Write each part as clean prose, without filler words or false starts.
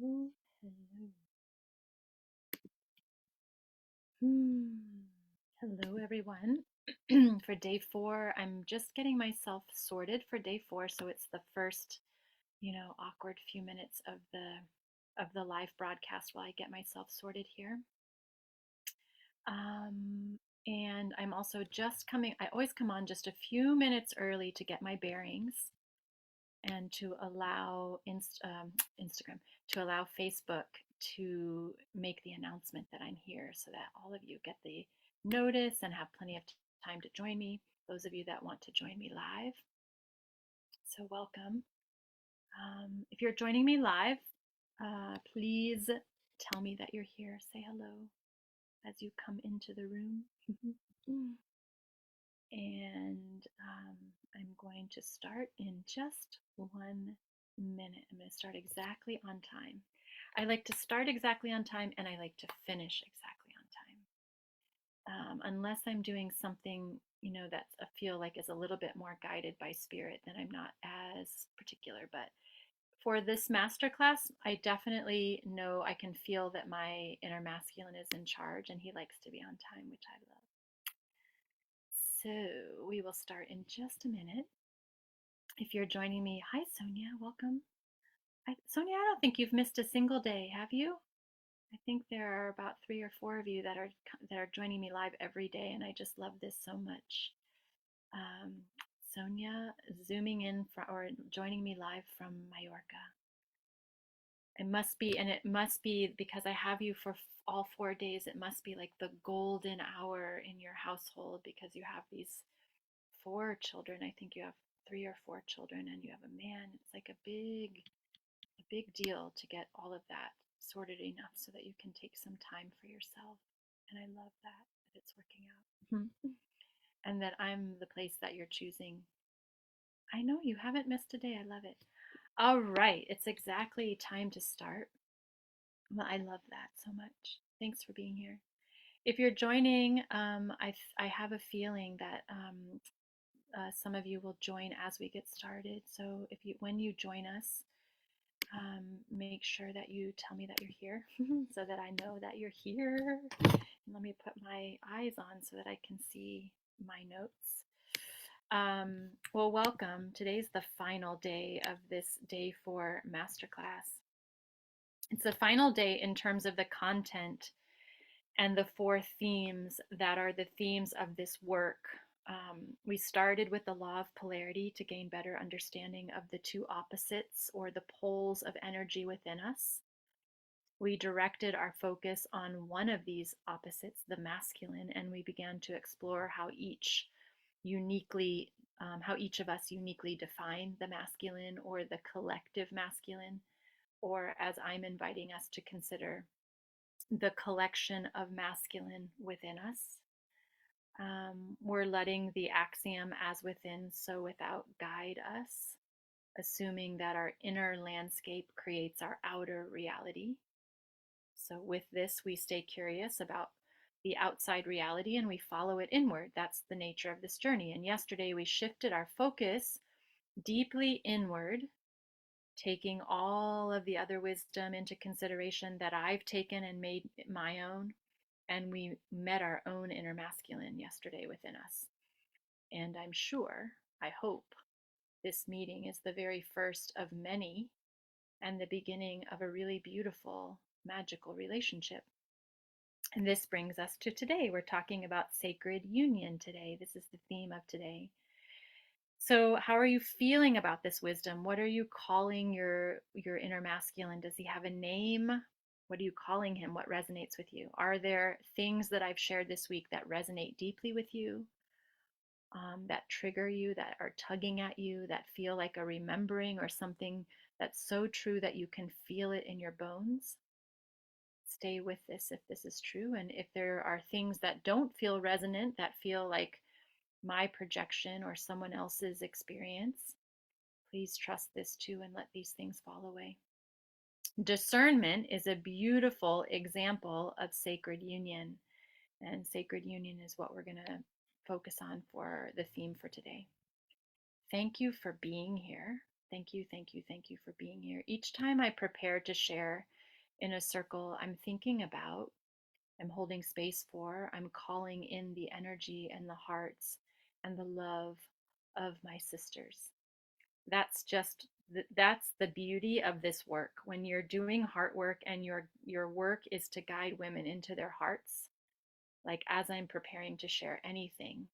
Hello, hello. Hmm. Hello, everyone. For day 4, I'm just getting myself sorted for day 4, so it's the first, awkward few minutes of the live broadcast while I get myself sorted here. And I'm also just coming. I always come on just a few minutes early to get my bearings and to allow Instagram, to allow Facebook to make the announcement that I'm here so that all of you get the notice and have plenty of time to join me. Those of you that want to join me live, so welcome. If you're joining me live, please tell me that you're here. Say hello as you come into the room. And I'm going to start in just 1 minute. I'm going to start exactly on time. I like to start exactly on time and I like to finish exactly on time. Unless I'm doing something, that I feel like is a little bit more guided by spirit, then I'm not as particular. But for this masterclass, I definitely know I can feel that my inner masculine is in charge and he likes to be on time, which I love. So we will start in just a minute. If you're joining me, hi Sonia, welcome. Sonia, I don't think you've missed a single day, have you? I think there are about 3 or 4 of you that are joining me live every day, and I just love this so much. Sonia zooming in or joining me live from Mallorca. It must be because I have you for all 4 days. It must be like the golden hour in your household because you have these 4 children. I think you have 3 or 4 children, and you have a man. It's like a big deal to get all of that sorted enough so that you can take some time for yourself. And I love that it's working out. And that I'm the place that you're choosing. I know you haven't missed a day. I love it. All right, it's exactly time to start. Well, I love that so much. Thanks for being here. If you're joining, I have a feeling that some of you will join as we get started. So when you join us, make sure that you tell me that you're here so that I know that you're here. And let me put my eyes on so that I can see my notes. Well, welcome. Today's the final day of this day 4 masterclass. It's the final day in terms of the content and the 4 themes that are the themes of this work. We started with the law of polarity to gain better understanding of the 2 opposites or the poles of energy within us. We directed our focus on one of these opposites, the masculine, and we began to explore how each of us uniquely define the masculine or the collective masculine, or as I'm inviting us to consider, the collection of masculine within us. We're letting the axiom as within, so without guide us, assuming that our inner landscape creates our outer reality. So, with this, we stay curious about the outside reality and we follow it inward. That's the nature of this journey. And yesterday, we shifted our focus deeply inward, taking all of the other wisdom into consideration that I've taken and made my own. And we met our own inner masculine yesterday within us. And I hope, this meeting is the very first of many and the beginning of a really beautiful, magical relationship. And this brings us to today. We're talking about sacred union today. This is the theme of today. So, how are you feeling about this wisdom? What are you calling your inner masculine? Does he have a name? What are you calling him? What resonates with you? Are there things that I've shared this week that resonate deeply with you, that trigger you, that are tugging at you, that feel like a remembering or something that's so true that you can feel it in your bones? Stay with this if this is true. And if there are things that don't feel resonant, that feel like my projection or someone else's experience, please trust this too and let these things fall away. Discernment is a beautiful example of sacred union. And sacred union is what we're going to focus on for the theme for today. Thank you for being here. Thank you, thank you, thank you for being here. Each time I prepare to share in a circle, I'm thinking about, I'm holding space for, I'm calling in the energy and the hearts and the love of my sisters. That's just that's the beauty of this work. When you're doing heart work and your work is to guide women into their hearts, like as I'm preparing to share anything,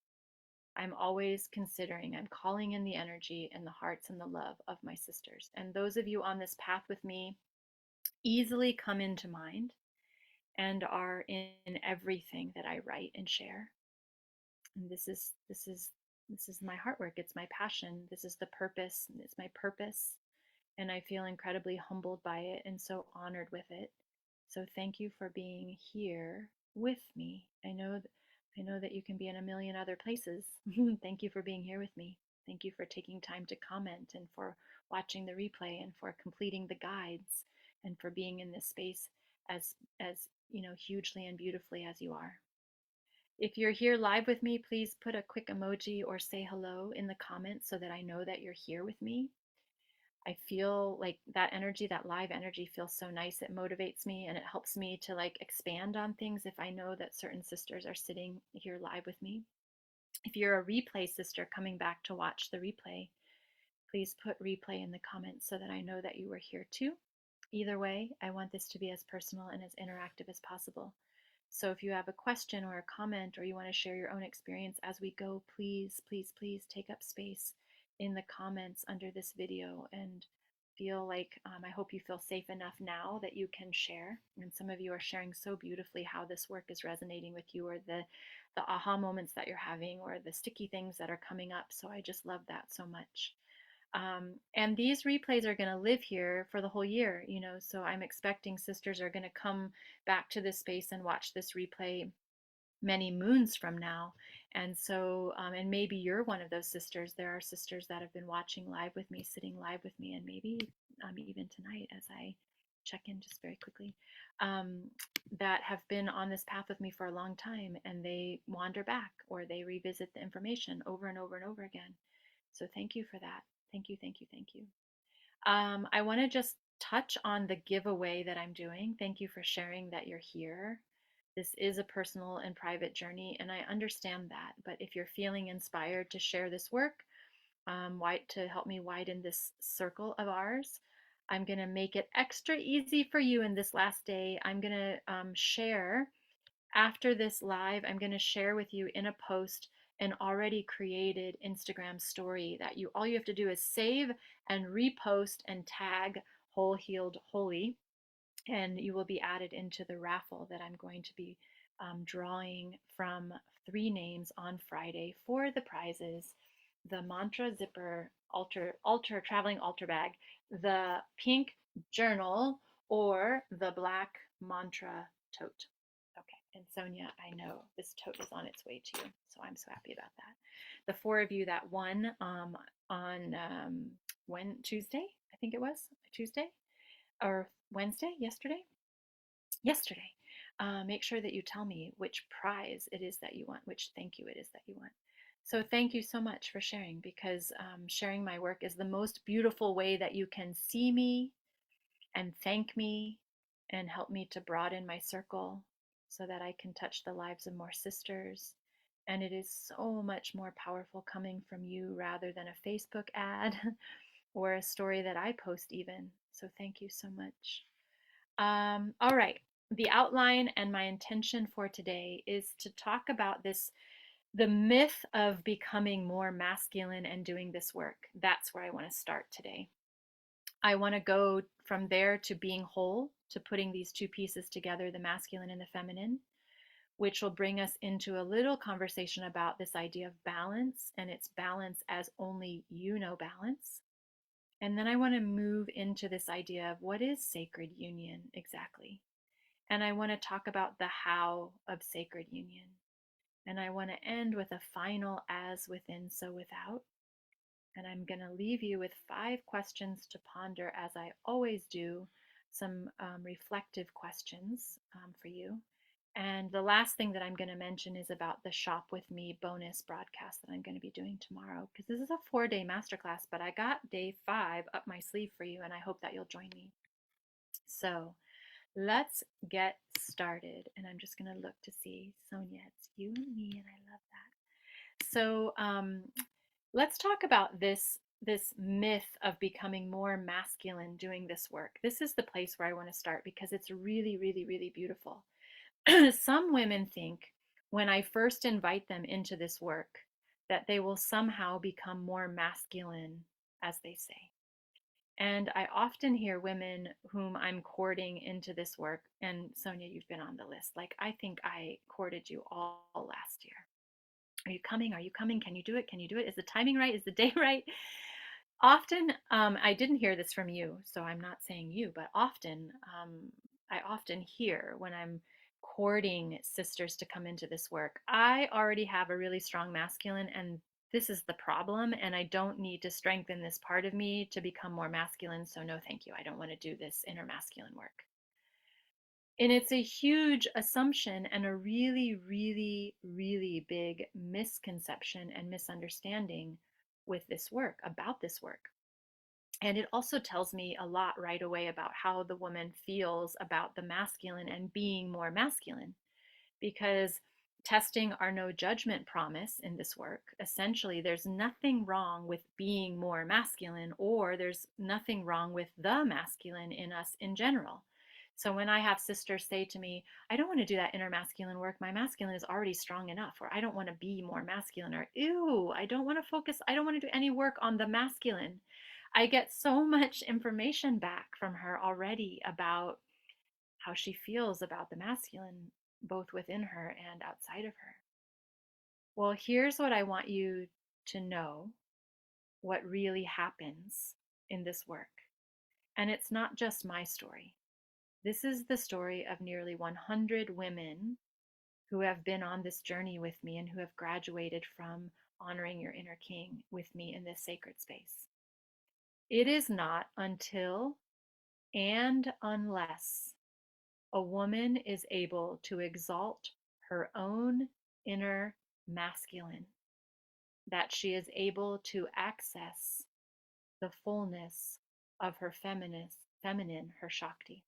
I'm always considering, I'm calling in the energy and the hearts and the love of my sisters. And those of you on this path with me easily come into mind and are in everything that I write and share. And this is my heart work. It's my passion. This is the purpose. It's my purpose. And I feel incredibly humbled by it and so honored with it. So thank you for being here with me. I know that you can be in a million other places. Thank you for being here with me. Thank you for taking time to comment and for watching the replay and for completing the guides and for being in this space as hugely and beautifully as you are. If you're here live with me, please put a quick emoji or say hello in the comments so that I know that you're here with me. I feel like that energy, that live energy feels so nice. It motivates me and it helps me to like expand on things if I know that certain sisters are sitting here live with me. If you're a replay sister coming back to watch the replay, please put replay in the comments so that I know that you were here too. Either way, I want this to be as personal and as interactive as possible. So if you have a question or a comment or you want to share your own experience as we go, please, please, please take up space in the comments under this video and feel like I hope you feel safe enough now that you can share. And some of you are sharing so beautifully how this work is resonating with you or the aha moments that you're having or the sticky things that are coming up. So I just love that so much. And these replays are going to live here for the whole year, so I'm expecting sisters are going to come back to this space and watch this replay many moons from now. And so, and maybe you're one of those sisters. There are sisters that have been watching live with me, sitting live with me, and maybe even tonight as I check in just very quickly, that have been on this path with me for a long time and they wander back or they revisit the information over and over and over again. So thank you for that. Thank you, thank you, thank you. I want to just touch on the giveaway that I'm doing. Thank you for sharing that you're here. This is a personal and private journey, and I understand that. But if you're feeling inspired to share this work, to help me widen this circle of ours, I'm going to make it extra easy for you in this last day. I'm going to share after this live, I'm going to share with you in a post an already created Instagram story that all you have to do is save and repost and tag Whole Healed Holy, and you will be added into the raffle that I'm going to be drawing from 3 names on Friday for the prizes: the mantra zipper altar traveling altar bag, the pink journal, or the black mantra tote. Okay, and Sonia, I know this tote is on its way to you, so I'm so happy about that. The 4 of you that won on Tuesday, I think it was Tuesday or Wednesday, yesterday. Make sure that you tell me which prize it is that you want, which thank you it is that you want. So thank you so much for sharing, because sharing my work is the most beautiful way that you can see me and thank me and help me to broaden my circle so that I can touch the lives of more sisters. And it is so much more powerful coming from you rather than a Facebook ad or a story that I post even. So thank you so much. All right. The outline and my intention for today is to talk about the myth of becoming more masculine and doing this work. That's where I want to start today. I want to go from there to being whole, to putting these 2 pieces together, the masculine and the feminine, which will bring us into a little conversation about this idea of balance and its balance as only you know balance. And then I want to move into this idea of what is sacred union exactly. And I want to talk about the how of sacred union. And I want to end with a final as within, so without. And I'm going to leave you with 5 questions to ponder, as I always do, some reflective questions for you. And the last thing that I'm going to mention is about the Shop with Me bonus broadcast that I'm going to be doing tomorrow, because this is a 4-day masterclass, but I got day 5 up my sleeve for you, and I hope that you'll join me. So let's get started. And I'm just going to look to see, Sonia, it's you and me, and I love that. So let's talk about this myth of becoming more masculine doing this work. This is the place where I want to start because it's really, really, really beautiful. Some women think when I first invite them into this work that they will somehow become more masculine, as they say. And I often hear women whom I'm courting into this work, and Sonia, you've been on the list. Like, I think I courted you all last year. Are you coming? Are you coming? Can you do it? Can you do it? Is the timing right? Is the day right? Often, I didn't hear this from you, so I'm not saying you, but often, I often hear when I'm courting sisters to come into this work, I already have a really strong masculine, and this is the problem, and I don't need to strengthen this part of me to become more masculine, so no, thank you. I don't want to do this inner masculine work. And it's a huge assumption and a really, really, really big misconception and misunderstanding with this work, about this work. And it also tells me a lot right away about how the woman feels about the masculine and being more masculine. Because testing our no judgment promise in this work, essentially, there's nothing wrong with being more masculine, or there's nothing wrong with the masculine in us in general. So when I have sisters say to me, I don't want to do that inner masculine work, my masculine is already strong enough, or I don't want to be more masculine, or ew, I don't want to focus, I don't want to do any work on the masculine. I get so much information back from her already about how she feels about the masculine, both within her and outside of her. Well, here's what I want you to know, what really happens in this work. And it's not just my story. This is the story of nearly 100 women who have been on this journey with me and who have graduated from honoring your inner king with me in this sacred space. It is not until and unless a woman is able to exalt her own inner masculine that she is able to access the fullness of her feminine, her Shakti.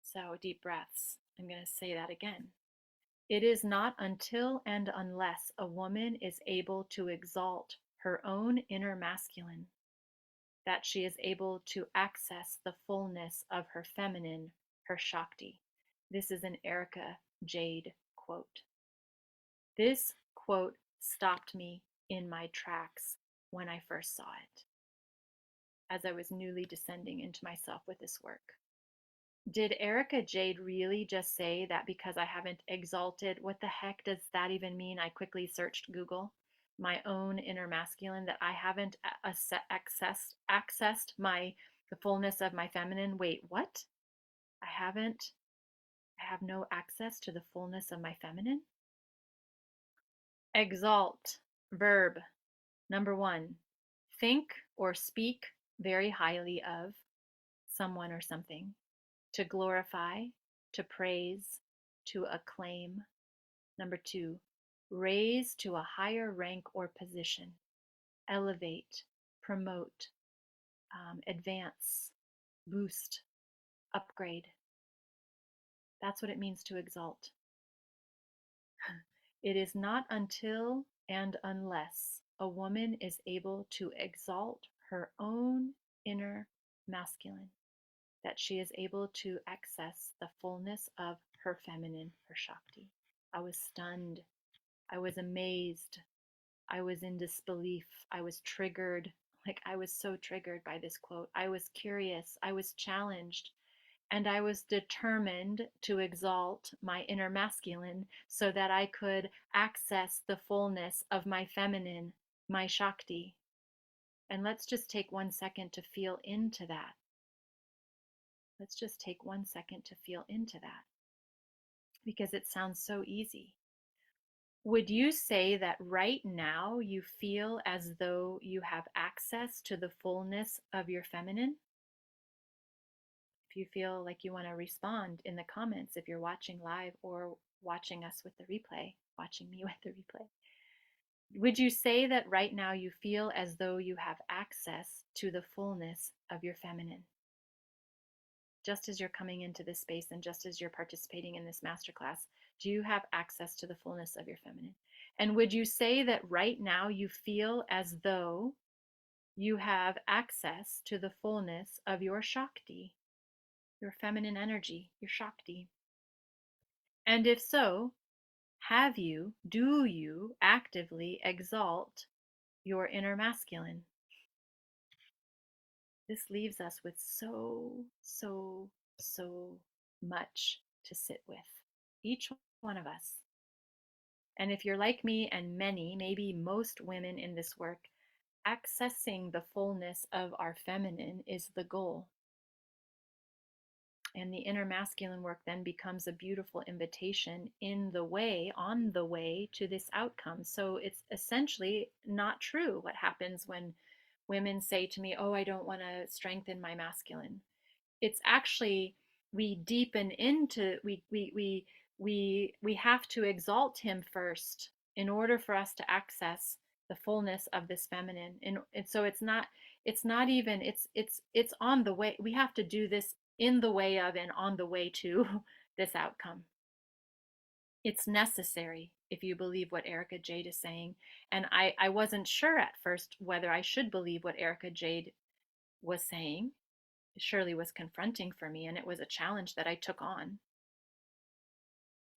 So deep breaths. I'm going to say that again. It is not until and unless a woman is able to exalt her own inner masculine that she is able to access the fullness of her feminine, her Shakti. This is an Erica Jade quote. This quote stopped me in my tracks when I first saw it, as I was newly descending into myself with this work. Did Erica Jade really just say that because I haven't exalted? What the heck does that even mean? I quickly searched Google. My own inner masculine, that I haven't accessed the fullness of my feminine. Wait, what? I have no access to the fullness of my feminine? Exalt, verb. Number 1, think or speak very highly of someone or something. To glorify, to praise, to acclaim. Number 2, raise to a higher rank or position, elevate, promote, advance, boost, upgrade. That's what it means to exalt. It is not until and unless a woman is able to exalt her own inner masculine that she is able to access the fullness of her feminine, her Shakti. I was stunned. I was amazed. I was in disbelief. I was triggered. Like, I was so triggered by this quote. I was curious. I was challenged. And I was determined to exalt my inner masculine so that I could access the fullness of my feminine, my Shakti. And let's just take 1 second to feel into that. Let's just take 1 second to feel into that, because it sounds so easy. Would you say that right now you feel as though you have access to the fullness of your feminine? If you feel like you want to respond in the comments, if you're watching live or watching us with the replay, watching me with the replay. Would you say that right now you feel as though you have access to the fullness of your feminine? Just as you're coming into this space and just as you're participating in this masterclass, do you have access to the fullness of your feminine? And would you say that right now you feel as though you have access to the fullness of your Shakti, your feminine energy, your Shakti? And if so, do you actively exalt your inner masculine? This leaves us with so much to sit with, each one of us. And if you're like me and many, maybe most women in this work, accessing the fullness of our feminine is the goal. And the inner masculine work then becomes a beautiful invitation on the way to this outcome. So it's essentially not true what happens when women say to me, "Oh, I don't want to strengthen my masculine." It's actually, we deepen into we have to exalt him first in order for us to access the fullness of this feminine. And so it's not even it's on the way. We have to do this in the way of and on the way to this outcome. It's necessary if you believe what Erica Jade is saying. And I wasn't sure at first whether I should believe what Erica Jade was saying. It surely was confronting for me, and it was a challenge that I took on.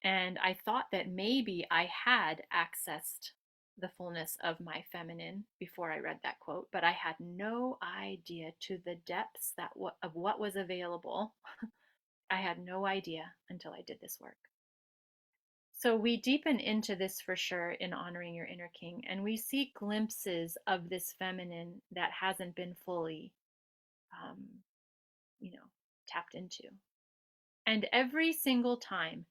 And I thought that maybe I had accessed the fullness of my feminine before I read that quote, but I had no idea to the depths of what was available. I had no idea until I did this work. So we deepen into this for sure in honoring your inner king, and we see glimpses of this feminine that hasn't been fully, um, tapped into. And every single time,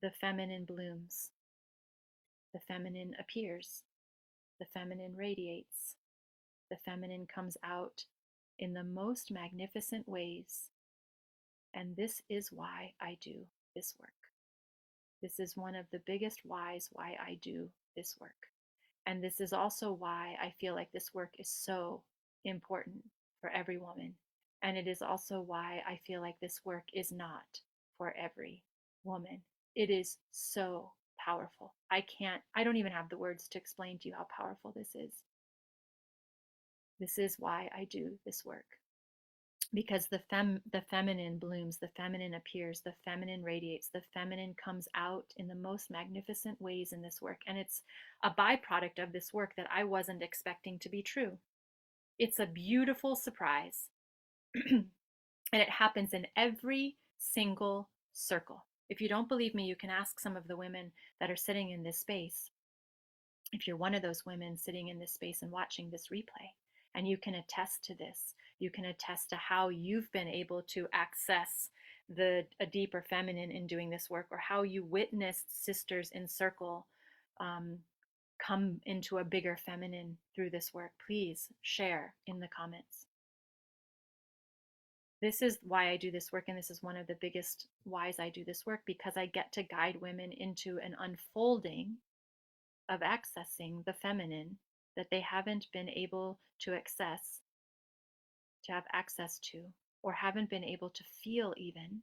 the feminine blooms, the feminine appears, the feminine radiates, the feminine comes out in the most magnificent ways. And this is why I do this work. This is one of the biggest whys why I do this work. And this is also why I feel like this work is so important for every woman. And it is also why I feel like this work is not for every woman. It is so powerful. I don't even have the words to explain to you how powerful this is. This is why I do this work. Because the feminine blooms, the feminine appears, the feminine radiates, the feminine comes out in the most magnificent ways in this work. And it's a byproduct of this work that I wasn't expecting to be true. It's a beautiful surprise. And it happens in every single circle. If you don't believe me, you can ask some of the women that are sitting in this space. If you're one of those women sitting in this space and watching this replay, and you can attest to this, you can attest to how you've been able to access a deeper feminine in doing this work, or how you witnessed sisters in circle come into a bigger feminine through this work. Please share in the comments. This is why I do this work, and this is one of the biggest whys I do this work, because I get to guide women into an unfolding of accessing the feminine that they haven't been able to have access to, or haven't been able to feel even,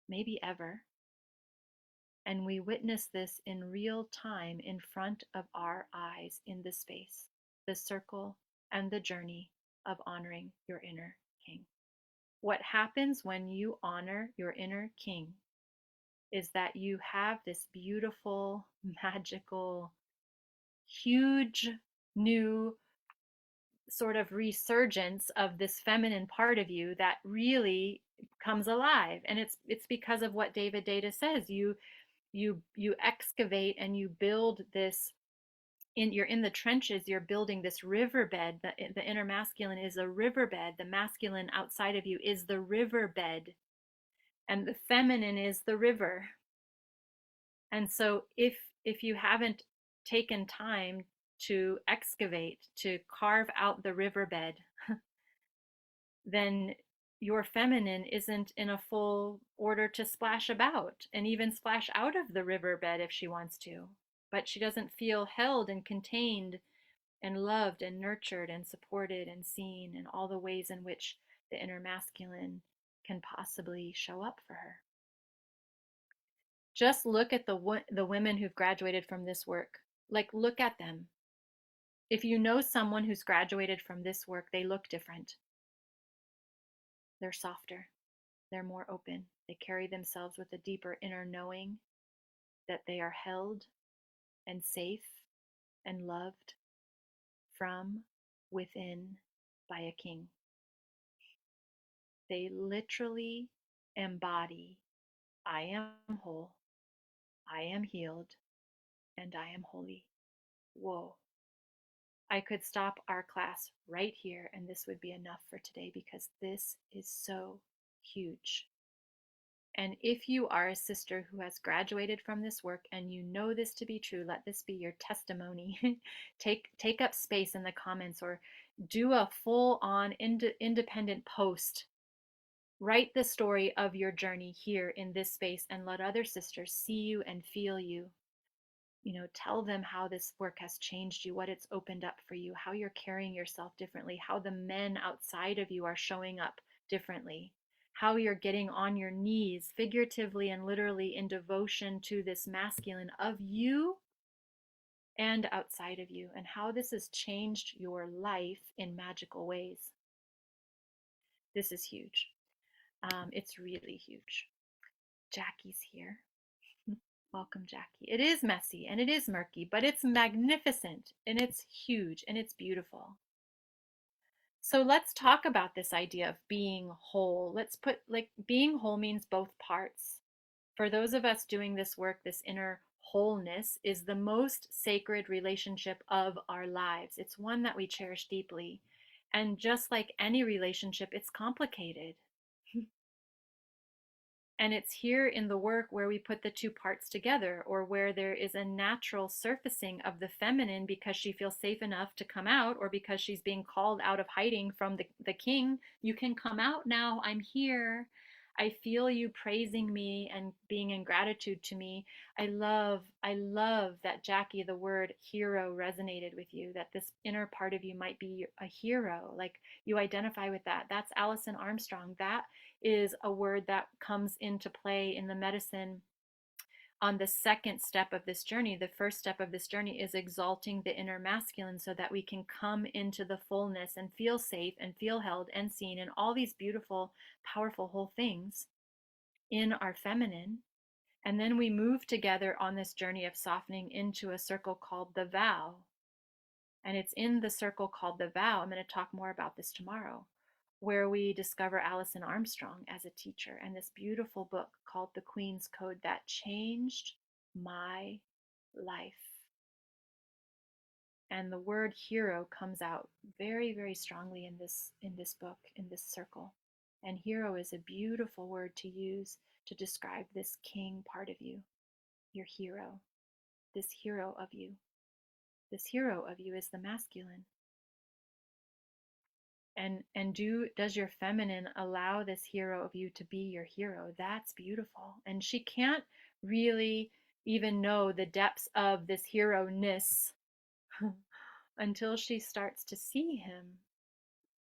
maybe ever. And we witness this in real time in front of our eyes in this space, the circle and the journey of honoring your inner king. What happens when you honor your inner king is that you have this beautiful, magical, huge new sort of resurgence of this feminine part of you that really comes alive. And it's because of what David Data says. You excavate and you build this, you're in the trenches, you're building this riverbed. The inner masculine is a riverbed. The masculine outside of you is the riverbed, and the feminine is the river. And so if you haven't taken time to excavate, to carve out the riverbed, then your feminine isn't in a full order to splash about and even splash out of the riverbed if she wants to. But she doesn't feel held and contained and loved and nurtured and supported and seen in all the ways in which the inner masculine can possibly show up for her. Just look at the women who've graduated from this work. Like, look at them. If you know someone who's graduated from this work, they look different. They're softer. They're more open. They carry themselves with a deeper inner knowing that they are held and safe and loved from within by a king. They literally embody I am whole, I am healed, and I am holy. Whoa. I could stop our class right here, and this would be enough for today because this is so huge. And if you are a sister who has graduated from this work and you know this to be true, let this be your testimony. take up space in the comments or do a full on independent post. Write the story of your journey here in this space and let other sisters see you and feel you. Tell them how this work has changed you, what it's opened up for you, how you're carrying yourself differently, how the men outside of you are showing up differently, how you're getting on your knees, figuratively and literally, in devotion to this masculine of you and outside of you, and how this has changed your life in magical ways. This is huge. It's really huge. Jackie's here. Welcome, Jackie. It is messy and it is murky, but it's magnificent and it's huge and it's beautiful. So let's talk about this idea of being whole. Let's put, like, being whole means both parts. For those of us doing this work, this inner wholeness is the most sacred relationship of our lives. It's one that we cherish deeply. And just like any relationship, it's complicated. And it's here in the work where we put the two parts together, or where there is a natural surfacing of the feminine because she feels safe enough to come out, or because she's being called out of hiding from the king. You can come out now. I'm here. I feel you praising me and being in gratitude to me. I love that, Jackie, the word hero resonated with you, that this inner part of you might be a hero. Like, you identify with that. That's Allison Armstrong. That is a word that comes into play in the medicine on the second step of this journey. The first step of this journey is exalting the inner masculine so that we can come into the fullness and feel safe and feel held and seen and all these beautiful, powerful whole things in our feminine. And then we move together on this journey of softening into a circle called the vow. And it's in the circle called the vow, I'm going to talk more about this tomorrow, where we discover Allison Armstrong as a teacher and this beautiful book called The Queen's Code that changed my life. And the word hero comes out very, very strongly in this book, in this circle. And hero is a beautiful word to use to describe this king part of you, your hero, this hero of you. This hero of you is the masculine. And does your feminine allow this hero of you to be your hero? That's beautiful. And she can't really even know the depths of this hero-ness until she starts to see him.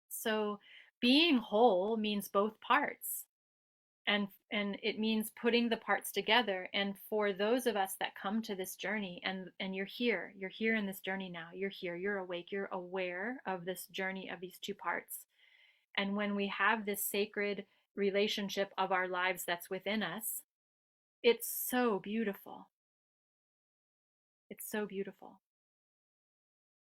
So being whole means both parts. And it means putting the parts together. And for those of us that come to this journey, and you're here in this journey now, you're here, you're awake, you're aware of this journey of these two parts. And when we have this sacred relationship of our lives that's within us, it's so beautiful. It's so beautiful.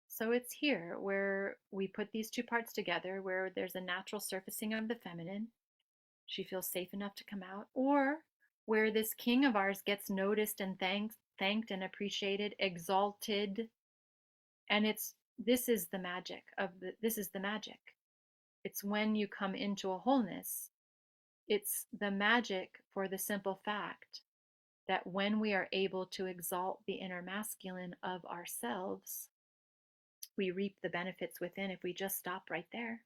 So it's here where we put these two parts together, where there's a natural surfacing of the feminine. She feels safe enough to come out, or where this king of ours gets noticed and thanked and appreciated, exalted. And this is the magic. It's when you come into a wholeness. It's the magic for the simple fact that when we are able to exalt the inner masculine of ourselves, we reap the benefits within if we just stop right there.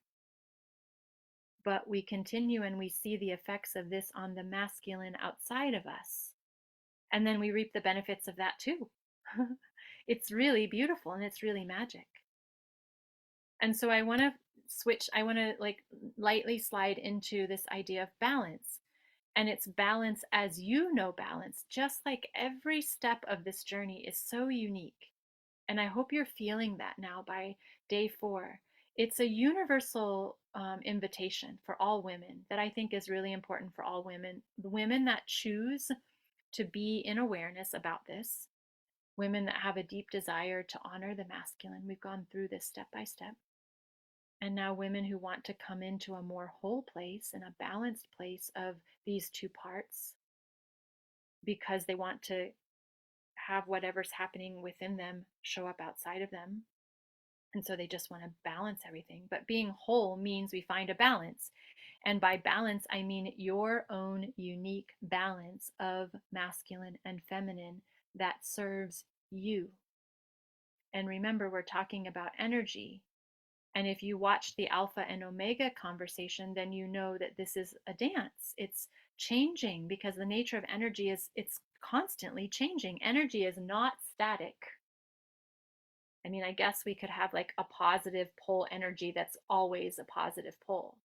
but we continue and we see the effects of this on the masculine outside of us. And then we reap the benefits of that too. It's really beautiful and it's really magic. And so I want to switch, I want to like lightly slide into this idea of balance. And it's balance as you know balance, just like every step of this journey is so unique. And I hope you're feeling that now by day 4. It's a universal invitation for all women that I think is really important for all women. The women that choose to be in awareness about this, women that have a deep desire to honor the masculine. We've gone through this step by step. And now women who want to come into a more whole place and a balanced place of these two parts because they want to have whatever's happening within them show up outside of them. And so they just want to balance everything. But being whole means we find a balance. And by balance, I mean your own unique balance of masculine and feminine that serves you. And remember, we're talking about energy. And if you watch the Alpha and Omega conversation, then you know that this is a dance. It's changing because the nature of energy is it's constantly changing. Energy is not static. I mean, I guess we could have like a positive pole energy that's always a positive pole.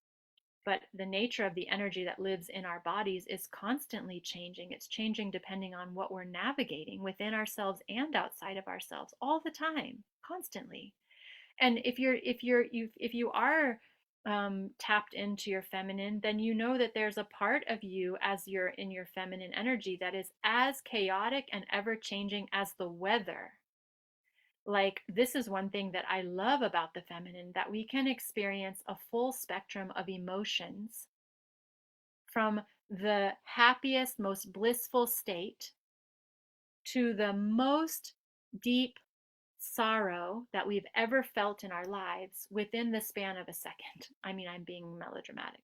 But the nature of the energy that lives in our bodies is constantly changing. It's changing depending on what we're navigating within ourselves and outside of ourselves all the time, constantly. And if you are tapped into your feminine, then you know that there's a part of you as you're in your feminine energy that is as chaotic and ever changing as the weather. Like, this is one thing that I love about the feminine, that we can experience a full spectrum of emotions from the happiest, most blissful state to the most deep sorrow that we've ever felt in our lives within the span of a second. I mean, I'm being melodramatic.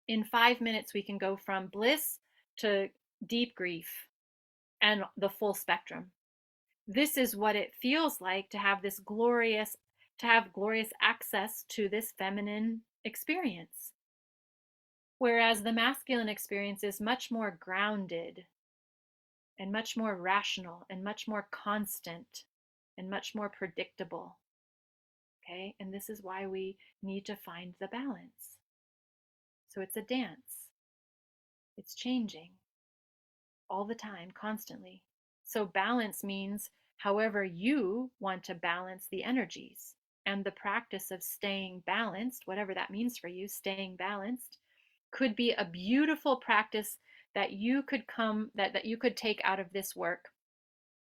In 5 minutes, we can go from bliss to deep grief and the full spectrum. This is what it feels like to have glorious access to this feminine experience. Whereas the masculine experience is much more grounded and much more rational and much more constant and much more predictable. Okay, and this is why we need to find the balance. So it's a dance, it's changing all the time, constantly. So balance means however you want to balance the energies. And the practice of staying balanced, whatever that means for you, staying balanced, could be a beautiful practice that you could take out of this work.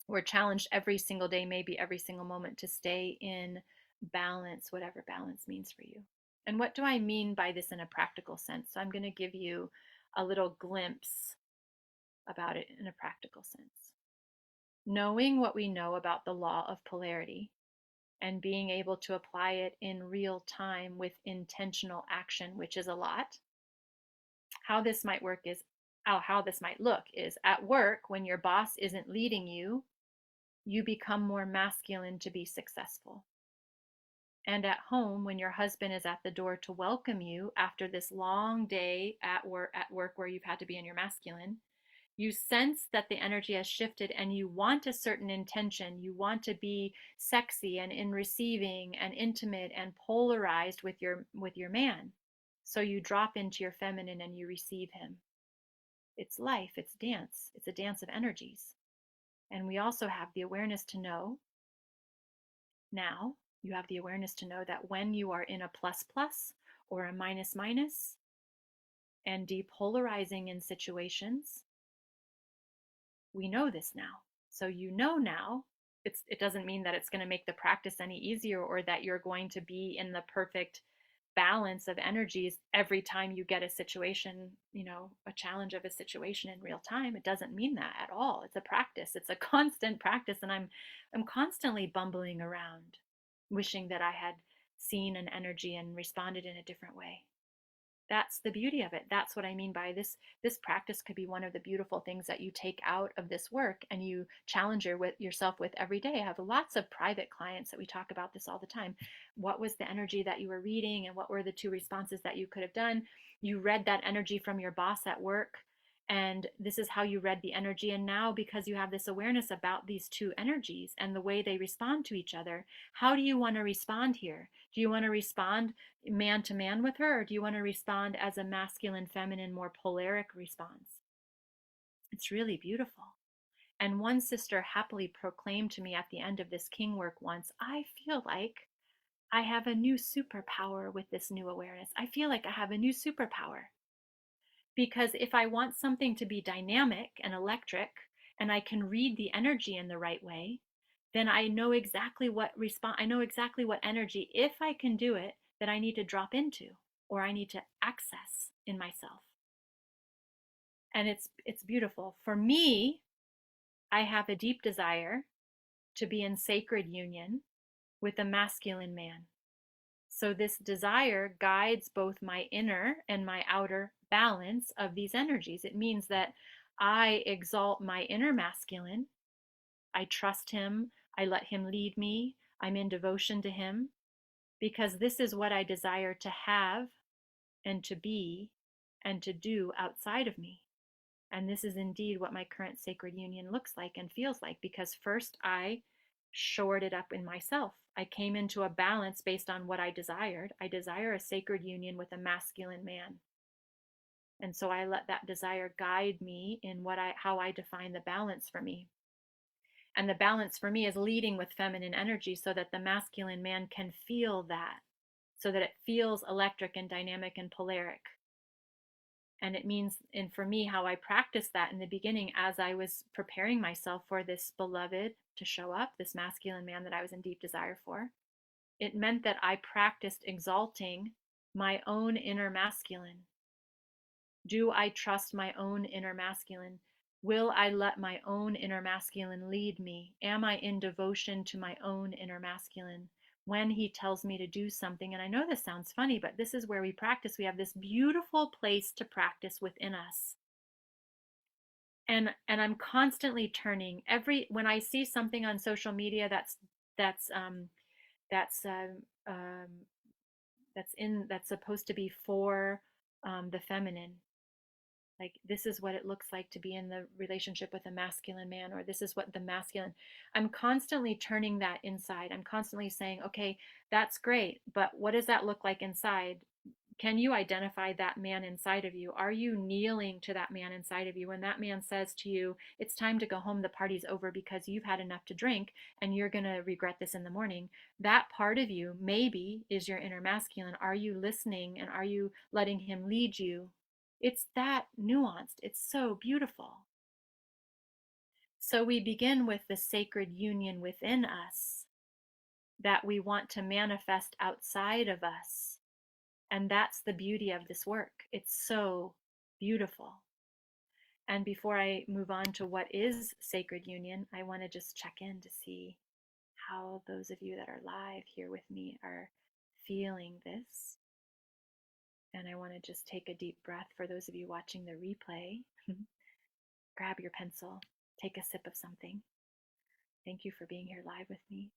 We're challenged every single day, maybe every single moment, to stay in balance, whatever balance means for you. And what do I mean by this in a practical sense? So I'm going to give you a little glimpse about it in a practical sense. Knowing what we know about the law of polarity and being able to apply it in real time with intentional action, which is a lot. How this might work is how this might look is at work, when your boss isn't leading you, you become more masculine to be successful. And at home, when your husband is at the door to welcome you after this long day at work where you've had to be in your masculine, you sense that the energy has shifted and you want a certain intention. You want to be sexy and in receiving and intimate and polarized with your man. So you drop into your feminine and you receive him. It's life, it's dance. It's a dance of energies. And we also have the awareness to know now, you have the awareness to know that when you are in a plus plus or a minus minus and depolarizing in situations, we know this now. So you know now, it doesn't mean that it's going to make the practice any easier or that you're going to be in the perfect balance of energies every time you get a situation, a challenge of a situation in real time. It doesn't mean that at all. It's a practice. It's a constant practice, and I'm constantly bumbling around, wishing that I had seen an energy and responded in a different way. That's the beauty of it. That's what I mean by this practice could be one of the beautiful things that you take out of this work and you challenge yourself with every day. I have lots of private clients that we talk about this all the time. What was the energy that you were reading, and what were the two responses that you could have done? You read that energy from your boss at work, and this is how you read the energy. And now, because you have this awareness about these two energies and the way they respond to each other, how do you want to respond here? Do you want to respond man to man with her, or do you want to respond as a masculine, feminine, more polaric response? It's really beautiful. And one sister happily proclaimed to me at the end of this king work once, I feel like I have a new superpower with this new awareness. I feel like I have a new superpower. Because if I want something to be dynamic and electric, and I can read the energy in the right way, then I know exactly what I know exactly what energy, if I can do it, that I need to drop into or I need to access in myself. And it's beautiful. For me, I have a deep desire to be in sacred union with a masculine man. So this desire guides both my inner and my outer balance of these energies. It means that I exalt my inner masculine. I trust him. I let him lead me. I'm in devotion to him because this is what I desire to have and to be and to do outside of me. And this is indeed what my current sacred union looks like and feels like, because first I shored it up in myself. I came into a balance based on what I desired. I desire a sacred union with a masculine man. And so I let that desire guide me in how I define the balance for me. And the balance for me is leading with feminine energy so that the masculine man can feel that, so that it feels electric and dynamic and polaric. And it means, and for me, how I practiced that in the beginning as I was preparing myself for this beloved to show up, this masculine man that I was in deep desire for, it meant that I practiced exalting my own inner masculine. Do I trust my own inner masculine? Will I let my own inner masculine lead me? Am I in devotion to my own inner masculine when he tells me to do something? And I know this sounds funny, but this is where we practice. We have this beautiful place to practice within us. And I'm constantly turning when I see something on social media that's that's um, that's supposed to be for the feminine, like this is what it looks like to be in the relationship with a masculine man, or this is what the masculine, I'm constantly turning that inside. I'm constantly saying, okay, that's great, but what does that look like inside? Can you identify that man inside of you? Are you kneeling to that man inside of you when that man says to you, it's time to go home, the party's over because you've had enough to drink and you're going to regret this in the morning? That part of you maybe is your inner masculine. Are you listening, and are you letting him lead you? It's that nuanced. It's so beautiful. So we begin with the sacred union within us that we want to manifest outside of us. And that's the beauty of this work. It's so beautiful. And before I move on to what is sacred union, I want to just check in to see how those of you that are live here with me are feeling this. And I want to just take a deep breath for those of you watching the replay. Grab your pencil, take a sip of something. Thank you for being here live with me.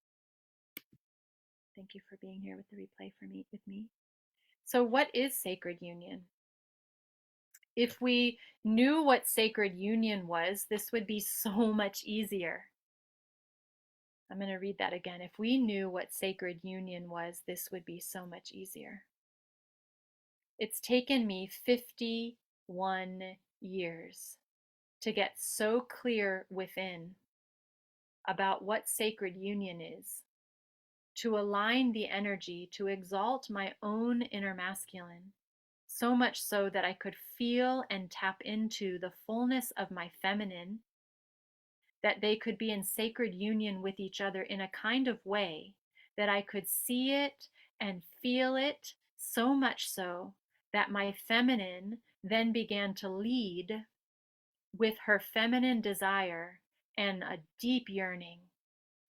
Thank you for being here with the replay with me. So what is sacred union? If we knew what sacred union was, this would be so much easier. I'm going to read that again. If we knew what sacred union was, this would be so much easier. It's taken me 51 years to get so clear within about what sacred union is, to align the energy, to exalt my own inner masculine, so much so that I could feel and tap into the fullness of my feminine, that they could be in sacred union with each other in a kind of way that I could see it and feel it, so much so that my feminine then began to lead with her feminine desire and a deep yearning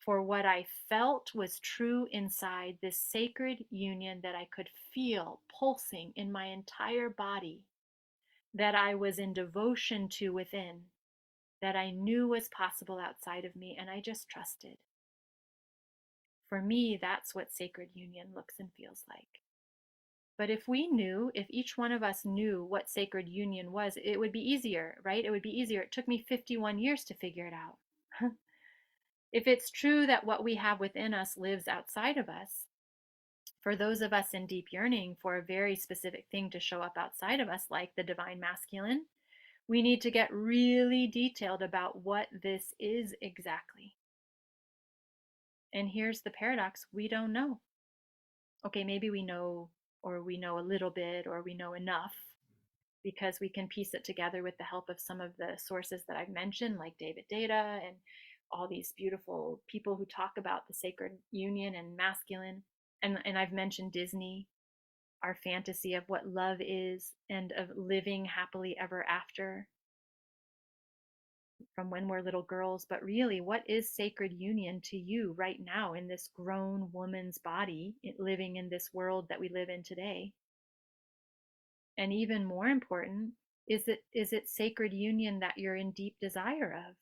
for what I felt was true inside, this sacred union that I could feel pulsing in my entire body, that I was in devotion to within, that I knew was possible outside of me, and I just trusted. For me, that's what sacred union looks and feels like. But if each one of us knew what sacred union was, it would be easier, right? It would be easier. It took me 51 years to figure it out. If it's true that what we have within us lives outside of us, for those of us in deep yearning for a very specific thing to show up outside of us, like the divine masculine, we need to get really detailed about what this is exactly. And here's the paradox: we don't know. Okay, maybe we know, or we know a little bit, or we know enough, because we can piece it together with the help of some of the sources that I've mentioned, like David Data and all these beautiful people who talk about the sacred union and masculine. And I've mentioned Disney, our fantasy of what love is and of living happily ever after from when we're little girls. But really, what is sacred union to you right now in this grown woman's body, living in this world that we live in today? And even more important, is it sacred union that you're in deep desire of?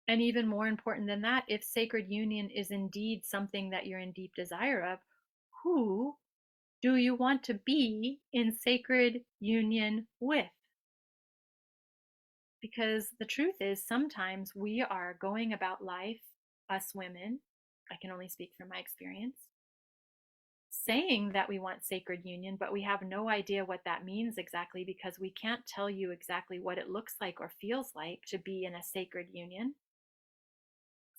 And even more important than that, if sacred union is indeed something that you're in deep desire of, who do you want to be in sacred union with? Because the truth is, sometimes we are going about life, us women, I can only speak from my experience, saying that we want sacred union, but we have no idea what that means exactly, because we can't tell you exactly what it looks like or feels like to be in a sacred union.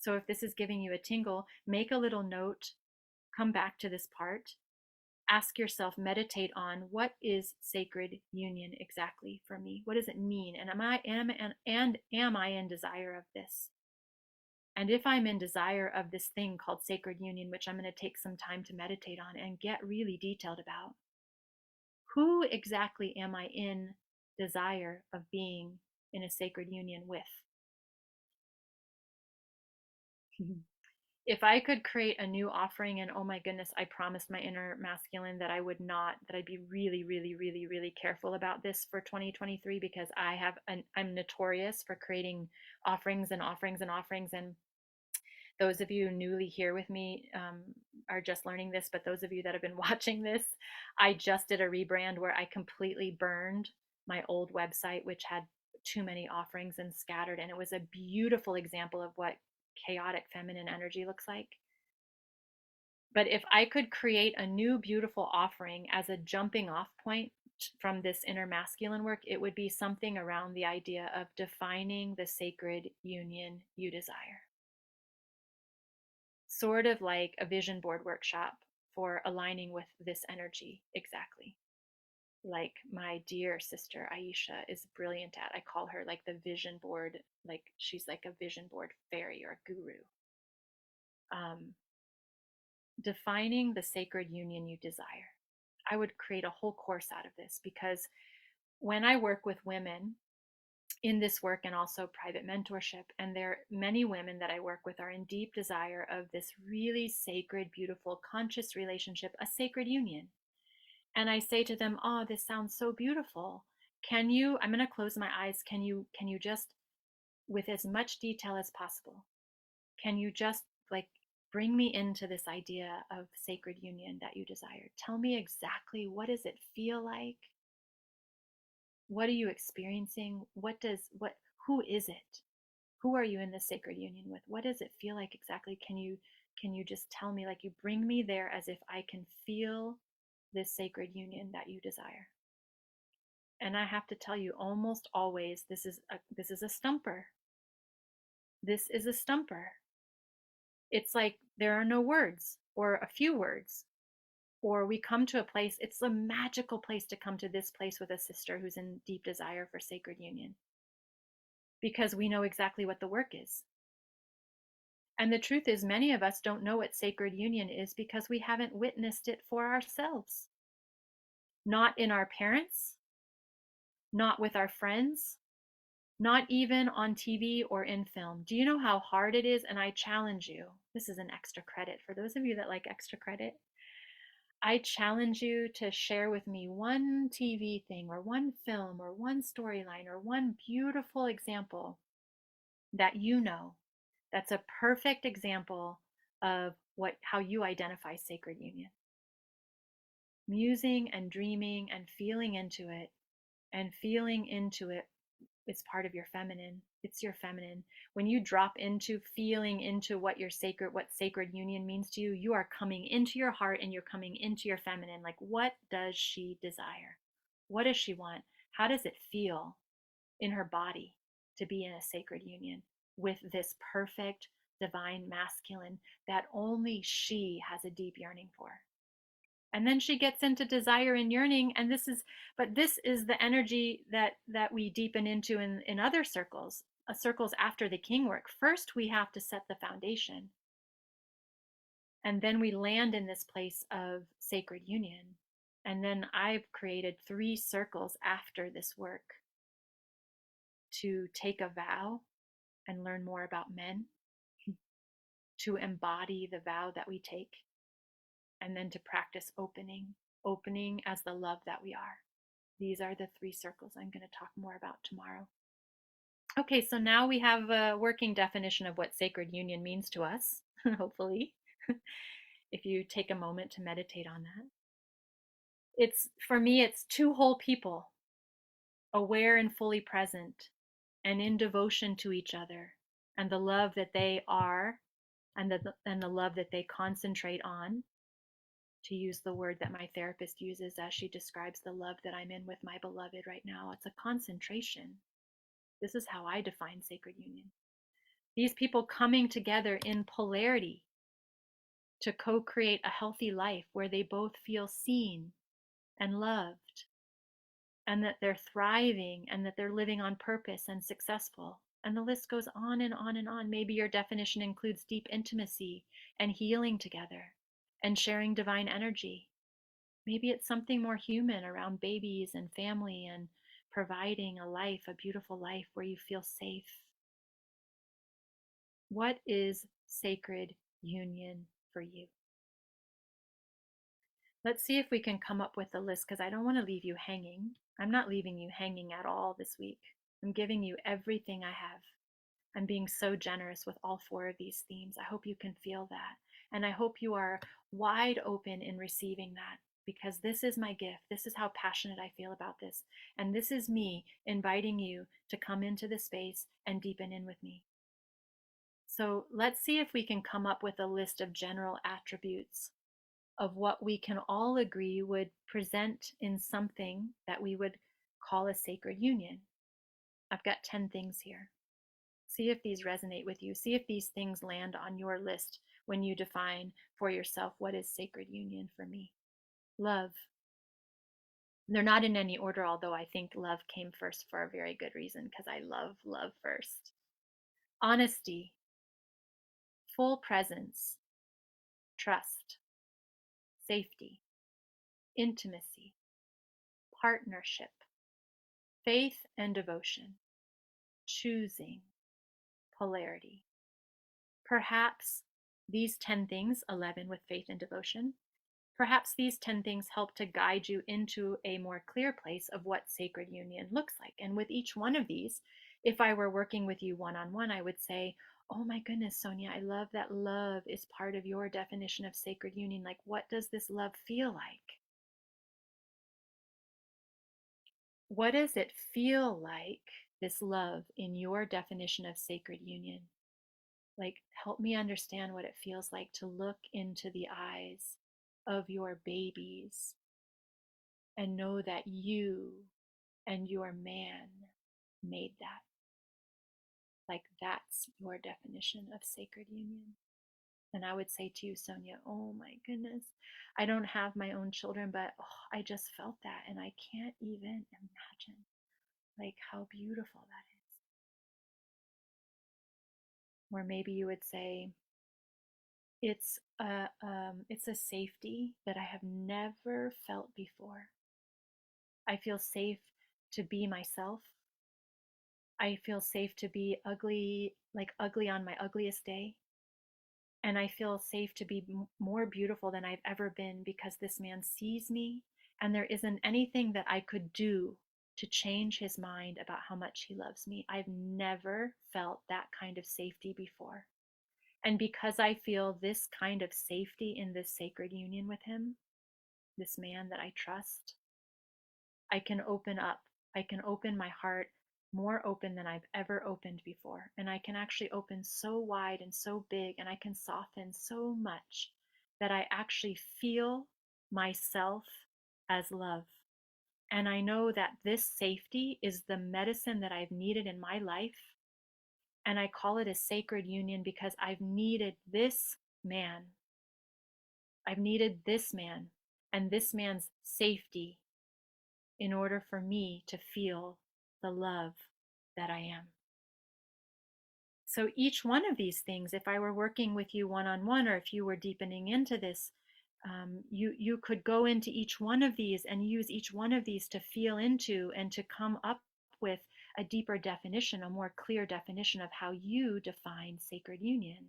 So if this is giving you a tingle, make a little note, come back to this part, ask yourself, meditate on, what is sacred union exactly for me? What does it mean? And am I in desire of this? And if I'm in desire of this thing called sacred union, which I'm going to take some time to meditate on and get really detailed about, who exactly am I in desire of being in a sacred union with? If I could create a new offering, and oh my goodness, I promised my inner masculine that I would not, that I'd be really, really, really, really careful about this for 2023, because I'm notorious for creating offerings and offerings and offerings. And those of you newly here with me are just learning this, but those of you that have been watching this, I just did a rebrand where I completely burned my old website, which had too many offerings and scattered. And it was a beautiful example of what chaotic feminine energy looks like. But if I could create a new beautiful offering as a jumping off point from this inner masculine work, it would be something around the idea of defining the sacred union you desire. Sort of like a vision board workshop for aligning with this energy exactly. Like my dear sister Aisha is brilliant at. I call her like the vision board, like she's like a vision board fairy or a guru. Defining the sacred union you desire. I would create a whole course out of this, because when I work with women in this work and also private mentorship, and there are many women that I work with are in deep desire of this really sacred, beautiful, conscious relationship, a sacred union. And I say to them, "Oh, this sounds so beautiful. Can you, I'm going to close my eyes. Can you just, with as much detail as possible, can you just like bring me into this idea of sacred union that you desire? Tell me exactly, what does it feel like? What are you experiencing? Who is it? Who are you in this sacred union with? What does it feel like exactly? Can you just tell me, like you bring me there as if I can feel this sacred union that you desire?" And I have to tell you, almost always this is a stumper. This is a stumper. It's like there are no words, or a few words, or we come to a place. It's a magical place to come to this place with a sister who's in deep desire for sacred union, because we know exactly what the work is. And the truth is, many of us don't know what sacred union is because we haven't witnessed it for ourselves. Not in our parents, not with our friends, not even on TV or in film. Do you know how hard it is? And I challenge you. This is an extra credit for those of you that like extra credit. I challenge you to share with me one TV thing or one film or one storyline or one beautiful example that you know that's a perfect example of how you identify sacred union. Musing and dreaming and feeling into it, and feeling into it is part of your feminine. It's your feminine. When you drop into feeling into what sacred union means to you, you are coming into your heart and you're coming into your feminine. Like, what does she desire? What does she want? How does it feel in her body to be in a sacred union with this perfect divine masculine that only she has a deep yearning for? And then she gets into desire and yearning, and this is the energy that we deepen into in other circles, circles after the king work. First we have to set the foundation, and then we land in this place of sacred union. And then I've created 3 circles after this work to take a vow and learn more about men, to embody the vow that we take, and then to practice opening as the love that we are. These are the 3 circles I'm going to talk more about tomorrow. Okay, so now we have a working definition of what sacred union means to us, hopefully, if you take a moment to meditate on that. For me, it's 2 whole people, aware and fully present, and in devotion to each other, and the love that they are, and the love that they concentrate on, to use the word that my therapist uses as she describes the love that I'm in with my beloved right now. It's a concentration. This is how I define sacred union. These people coming together in polarity to co-create a healthy life where they both feel seen and loved, and that they're thriving, and that they're living on purpose and successful. And the list goes on and on and on. Maybe your definition includes deep intimacy and healing together and sharing divine energy. Maybe it's something more human around babies and family and providing a life, a beautiful life where you feel safe. What is sacred union for you? Let's see if we can come up with a list, because I don't want to leave you hanging. I'm not leaving you hanging at all this week. I'm giving you everything I have. I'm being so generous with all 4 of these themes. I hope you can feel that. And I hope you are wide open in receiving that, because this is my gift. This is how passionate I feel about this. And this is me inviting you to come into the space and deepen in with me. So let's see if we can come up with a list of general attributes of what we can all agree would present in something that we would call a sacred union. I've got 10 things here. See if these resonate with you. See if these things land on your list when you define for yourself what is sacred union for me. Love. They're not in any order, although I think love came first for a very good reason, because I love love first. Honesty. Full presence. Trust. Safety. Intimacy. Partnership. Faith and devotion. Choosing. Polarity. Perhaps these 10 things, 11 with faith and devotion, perhaps these 10 things help to guide you into a more clear place of what sacred union looks like. And with each one of these, if I were working with you one-on-one, I would say, oh my goodness, Sonia, I love that love is part of your definition of sacred union. Like, what does this love feel like? What does it feel like, this love, in your definition of sacred union? Like, help me understand what it feels like to look into the eyes of your babies and know that you and your man made that. Like, that's your definition of sacred union. And I would say to you, Sonia, oh my goodness, I don't have my own children, but I just felt that, and I can't even imagine like how beautiful that is. Or maybe you would say, it's a safety that I have never felt before. I feel safe to be myself. I feel safe to be ugly, like ugly on my ugliest day. And I feel safe to be more beautiful than I've ever been because this man sees me, and there isn't anything that I could do to change his mind about how much he loves me. I've never felt that kind of safety before. And because I feel this kind of safety in this sacred union with him, this man that I trust, I can open up. I can open my heart more open than I've ever opened before. And I can actually open so wide and so big, and I can soften so much that I actually feel myself as love. And I know that this safety is the medicine that I've needed in my life. And I call it a sacred union because I've needed this man. I've needed this man and this man's safety in order for me to feel the love that I am. So each one of these things, if I were working with you one-on-one, or if you were deepening into this, you could go into each one of these and use each one of these to feel into and to come up with a deeper definition, a more clear definition of how you define sacred union.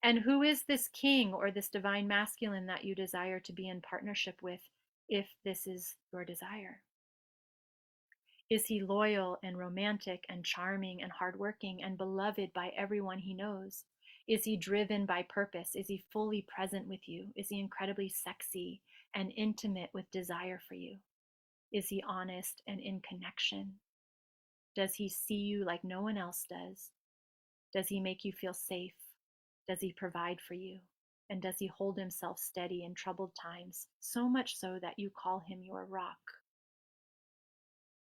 And who is this king or this divine masculine that you desire to be in partnership with, if this is your desire? Is he loyal and romantic and charming and hardworking and beloved by everyone he knows? Is he driven by purpose? Is he fully present with you? Is he incredibly sexy and intimate with desire for you? Is he honest and in connection? Does he see you like no one else does? Does he make you feel safe? Does he provide for you? And does he hold himself steady in troubled times, so much so that you call him your rock?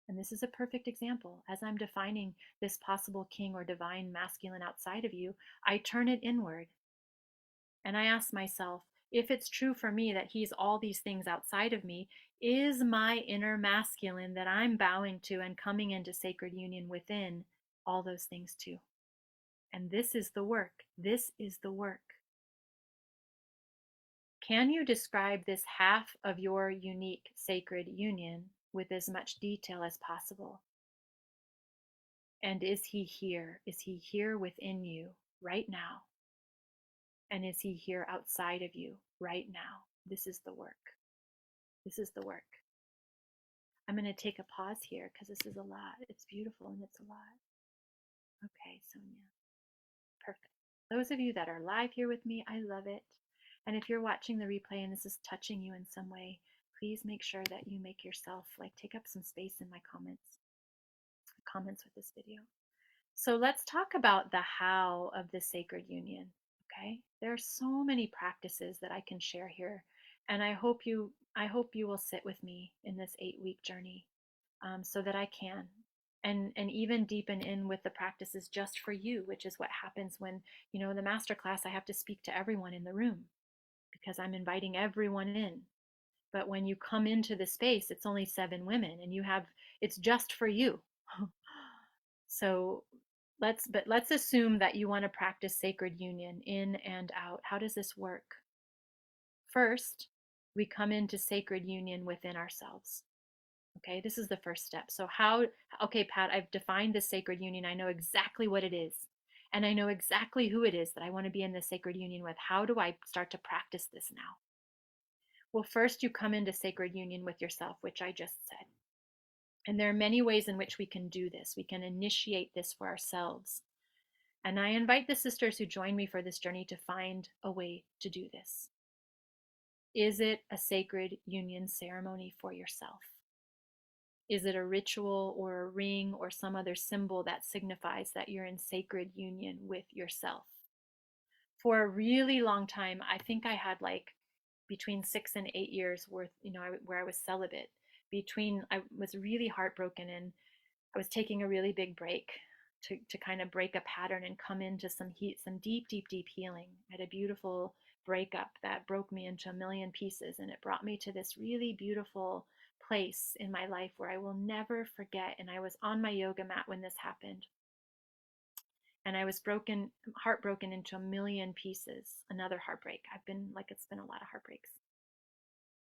And this is a perfect example. As I'm defining this possible king or divine masculine outside of you, I turn it inward and I ask myself, if it's true for me that he's all these things outside of me, is my inner masculine that I'm bowing to and coming into sacred union within all those things too? And this is the work. This is the work. Can you describe this half of your unique sacred union with as much detail as possible? And is he here? Is he here within you right now? And is he here outside of you right now? This is the work. This is the work. I'm going to take a pause here because this is a lot. It's beautiful and it's a lot. Okay, Sonia. Perfect. Those of you that are live here with me, I love it. And if you're watching the replay and this is touching you in some way, please make sure that you make yourself take up some space in my comments with this video. So let's talk about the how of the sacred union. Okay, there are so many practices that I can share here, and I hope you will sit with me in this 8-week journey, so that I can and even deepen in with the practices just for you, which is what happens when, the masterclass, I have to speak to everyone in the room because I'm inviting everyone in. But when you come into the space, it's only 7 women, and it's just for you. So let's assume that you want to practice sacred union in and out. How does this work? First, we come into sacred union within ourselves. Okay, this is the first step. So okay, Pat, I've defined this sacred union. I know exactly what it is. And I know exactly who it is that I want to be in this sacred union with. How do I start to practice this now? Well, first you come into sacred union with yourself, which I just said. And there are many ways in which we can do this. We can initiate this for ourselves. And I invite the sisters who join me for this journey to find a way to do this. Is it a sacred union ceremony for yourself? Is it a ritual or a ring or some other symbol that signifies that you're in sacred union with yourself? For a really long time, I think I had between 6 and 8 years worth, where I was celibate. I was really heartbroken, and I was taking a really big break to kind of break a pattern and come into some deep, deep, deep healing. I had a beautiful breakup that broke me into a million pieces, and it brought me to this really beautiful place in my life where I will never forget. And I was on my yoga mat when this happened. And I was heartbroken into a million pieces. Another heartbreak. It's been a lot of heartbreaks.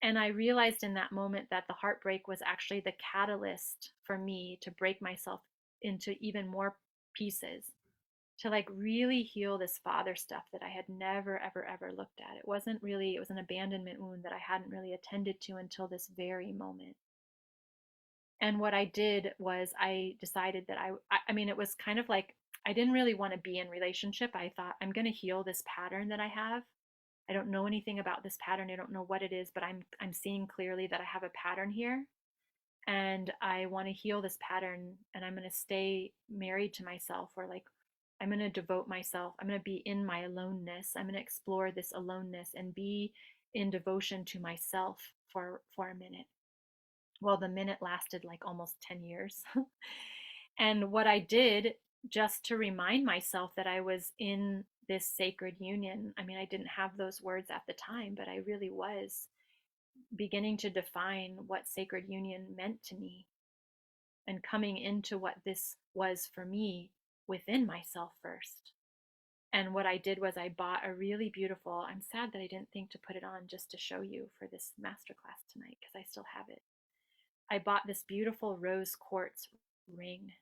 And I realized in that moment that the heartbreak was actually the catalyst for me to break myself into even more pieces, to like really heal this father stuff that I had never, ever, ever looked at. It wasn't really, it was an abandonment wound that I hadn't really attended to until this very moment. And what I did was I decided that I mean, it was kind of like I didn't really want to be in relationship. I thought I'm going to heal this pattern that I have. I don't know anything about this pattern. I don't know what it is, but I'm seeing clearly that I have a pattern here, and I want to heal this pattern, and I'm going to stay married to myself, or like I'm going to devote myself. I'm going to be in my aloneness. I'm going to explore this aloneness and be in devotion to myself for a minute. Well, the minute lasted like almost 10 years. And what I did, just to remind myself that I was in this sacred union, I mean, I didn't have those words at the time, but I really was beginning to define what sacred union meant to me and coming into what this was for me within myself first. And what I did was I bought a really beautiful, I'm sad that I didn't think to put it on just to show you for this masterclass tonight because I still have it. I bought this beautiful rose quartz ring,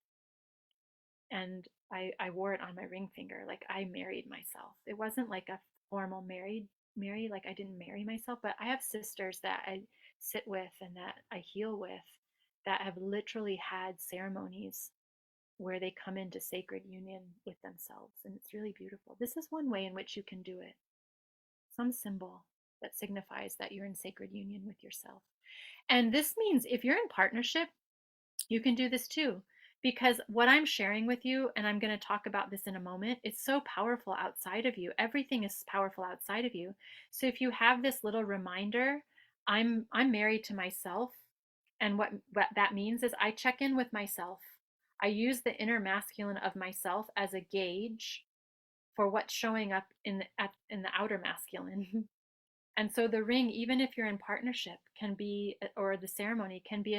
and I wore it on my ring finger. Like I married myself. It wasn't like a formal marry, like I didn't marry myself, but I have sisters that I sit with and that I heal with that have literally had ceremonies where they come into sacred union with themselves, and it's really beautiful. This is one way in which you can do it. Some symbol that signifies that you're in sacred union with yourself. And this means if you're in partnership, you can do this too. Because what I'm sharing with you, and I'm going to talk about this in a moment, it's so powerful outside of you. Everything is powerful outside of you. So if you have this little reminder, I'm married to myself, and what that means is I check in with myself. I use the inner masculine of myself as a gauge for what's showing up in the outer masculine. And so the ring, even if you're in partnership, can be, or the ceremony can be,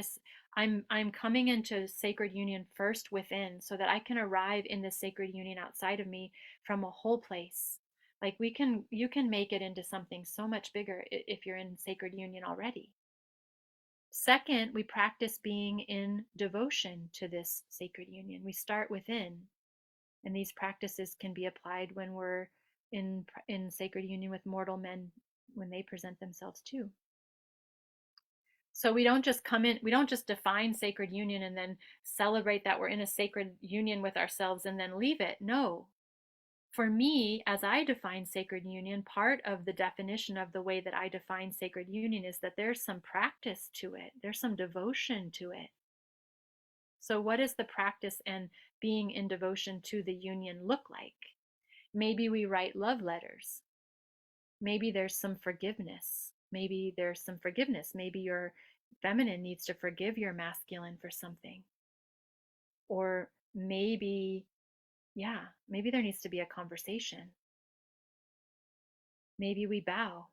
I'm coming into sacred union first within, so that I can arrive in the sacred union outside of me from a whole place. Like you can make it into something so much bigger if you're in sacred union already. Second, we practice being in devotion to this sacred union. We start within, and these practices can be applied when we're in sacred union with mortal men when they present themselves too. So we don't just come in, we don't just define sacred union and then celebrate that we're in a sacred union with ourselves and then leave it. No. For me, as I define sacred union, part of the definition of the way that I define sacred union is that there's some practice to it, there's some devotion to it. So, what is the practice and being in devotion to the union look like? Maybe we write love letters. Maybe there's some forgiveness. Maybe there's some forgiveness. Maybe your feminine needs to forgive your masculine for something. Or maybe, yeah, maybe there needs to be a conversation. Maybe we bow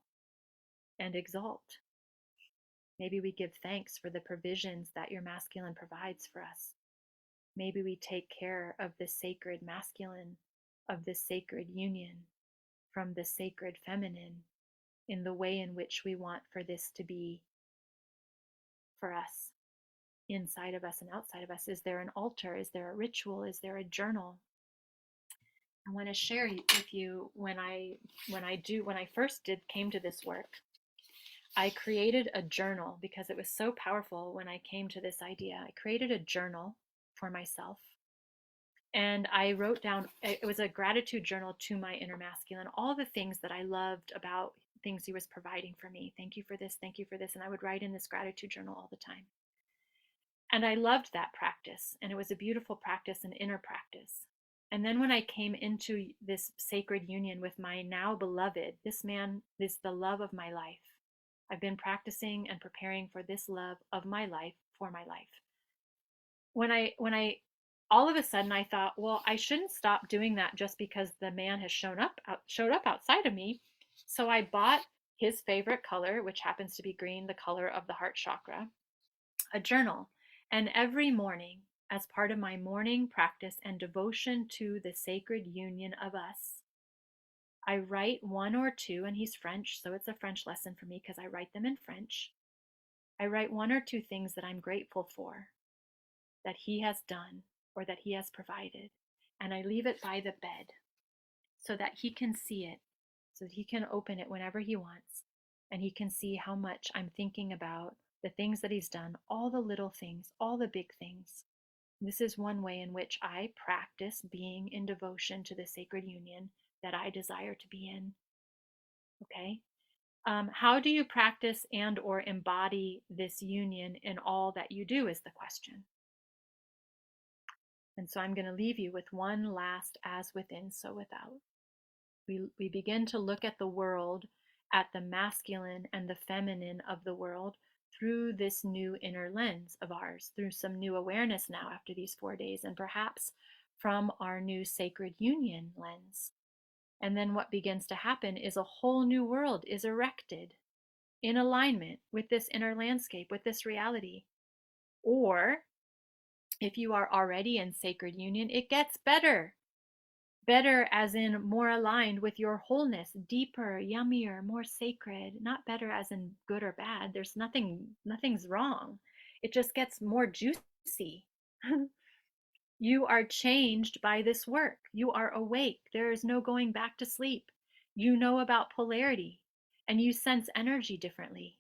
and exalt. Maybe we give thanks for the provisions that your masculine provides for us. Maybe we take care of the sacred masculine, of the sacred union from the sacred feminine in the way in which we want for this to be for us, inside of us and outside of us. Is there an altar? Is there a ritual? Is there a journal? I want to share with you when I first came to this work, I created a journal because it was so powerful when I came to this idea. I created a journal for myself, and I wrote down, it was a gratitude journal to my inner masculine, all the things that I loved about things he was providing for me. Thank you for this, thank you for this. And I would write in this gratitude journal all the time. And I loved that practice, and it was a beautiful practice, an inner practice. And then when I came into this sacred union with my now beloved, this man is the love of my life. I've been practicing and preparing for this love of my life for my life. When I all of a sudden I thought, well, I shouldn't stop doing that just because the man has showed up outside of me. So I bought his favorite color, which happens to be green, the color of the heart chakra, a journal. And every morning, as part of my morning practice and devotion to the sacred union of us, I write one or two, and he's French, so it's a French lesson for me because I write them in French. I write one or two things that I'm grateful for that he has done or that he has provided, and I leave it by the bed so that he can see it, so that he can open it whenever he wants, and he can see how much I'm thinking about the things that he's done, all the little things, all the big things. This is one way in which I practice being in devotion to the sacred union that I desire to be in. Okay? How do you practice and or embody this union in all that you do is the question. And so I'm going to leave you with one last as within, so without. We begin to look at the world, at the masculine and the feminine of the world through this new inner lens of ours, through some new awareness now after these 4 days, and perhaps from our new sacred union lens. And then what begins to happen is a whole new world is erected in alignment with this inner landscape, with this reality. Or if you are already in sacred union, it gets better. Better as in more aligned with your wholeness, deeper, yummier, more sacred, not better as in good or bad. There's nothing's wrong. It just gets more juicy. You are changed by this work. You are awake. There is no going back to sleep. You know about polarity and you sense energy differently.